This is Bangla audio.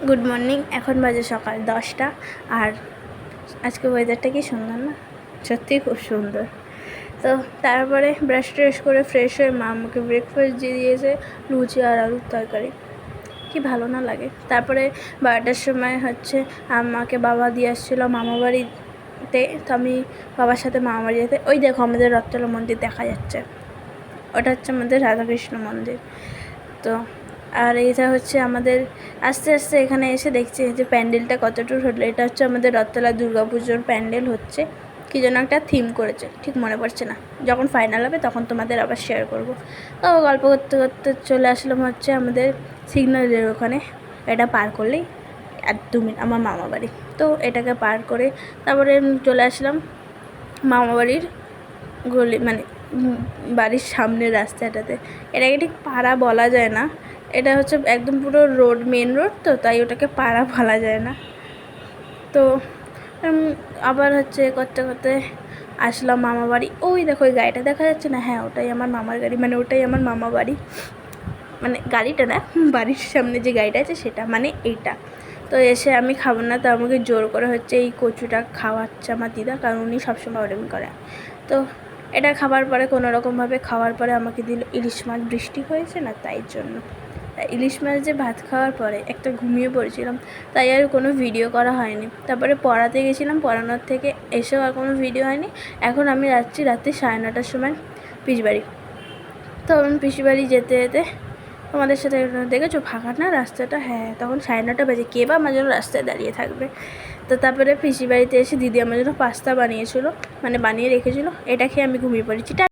Good morning. এখন বাজে সকাল 10টা। আর আজকে ওয়েদারটা কি সুন্দর না, সত্যিই খুব সুন্দর। তো তারপরে ব্রাশ ট্রাশ করে ফ্রেশ হয়ে মা আমাকে ব্রেকফাস্ট দিয়ে দিয়েছে, লুচি আর আলুর তরকারি। কি ভালো না লাগে। তারপরে 12টার সময় আমাকে বাবা দিয়ে আসছিলো মামা বাড়িতে। তো আমি বাবার সাথে মামা বাড়ি যেতে, ওই দেখো আমাদের রথতলা মন্দির দেখা যাচ্ছে, ওটা হচ্ছে আমাদের রাধাকৃষ্ণ মন্দির। তো আর এটা আমাদের আস্তে আস্তে এখানে এসে দেখছি যে প্যান্ডেলটা কতটুকু হলো। এটা আমাদের রথতলা দুর্গা পুজোর প্যান্ডেল হচ্ছে। কী যেন একটা থিম করেছে, ঠিক মনে পড়ছে না। যখন ফাইনাল হবে তখন তোমাদের আবার শেয়ার করব। তো গল্প করতে করতে চলে আসলাম আমাদের সিগন্যালের ওখানে। এটা পার করলেই 2 মিনিট আমার মামা বাড়ি। তো এটাকে পার করে তারপরে চলে আসলাম মামা বাড়ির গলি, মানে বাড়ির সামনের রাস্তাটাতে। এটাকে ঠিক পাড়া বলা যায় না, এটা একদম পুরো রোড, মেন রোড, তো তাই ওটাকে পাড়া বলা যায় না। তো আবার করতে করতে আসলাম মামা বাড়ি। ওই দেখো ওই গাড়িটা দেখা যাচ্ছে না, হ্যাঁ ওটাই আমার মামার গাড়ি, মানে ওটাই আমার মামা বাড়ি। মানে গাড়িটা না, বাড়ির সামনে যে গাড়িটা আছে সেটা, মানে এইটা। তো এসে আমি খাবো না, তো আমাকে জোর করে এই কচুটা খাওয়াচ্ছে আমার দিদা, কারণ উনি সবসময় ওরকম করে। তো এটা খাবার পরে কোনোরকমভাবে খাওয়ার পরে আমাকে দিল ইলিশ মাছ। বৃষ্টি হয়েছে না, তাই জন্য ইলিশ মাছ যে ভাত খাওয়ার পরে একটা ঘুমিয়ে পড়েছিলাম, তাই আর কোনো ভিডিও করা হয়নি। তারপরে পড়াতে গেছিলাম, পড়ানোর থেকে এসেও আর কোনো ভিডিও হয়নি। এখন আমি যাচ্ছি রাত্রি 9:30টার সময় পিসিবাড়ি। তো আমি পিসিবাড়ি যেতে যেতে তোমাদের সাথে দেখেছো ফাঁকা না রাস্তাটা, হ্যাঁ তখন 9:30 বাজে, কে বা আমার জন্য রাস্তায় দাঁড়িয়ে থাকবে। তো তারপরে পিসিবাড়িতে এসে দিদি আমার জন্য পাস্তা বানিয়েছিল, মানে বানিয়ে রেখেছিলো। এটা খেয়ে আমি ঘুমিয়ে পড়েছি।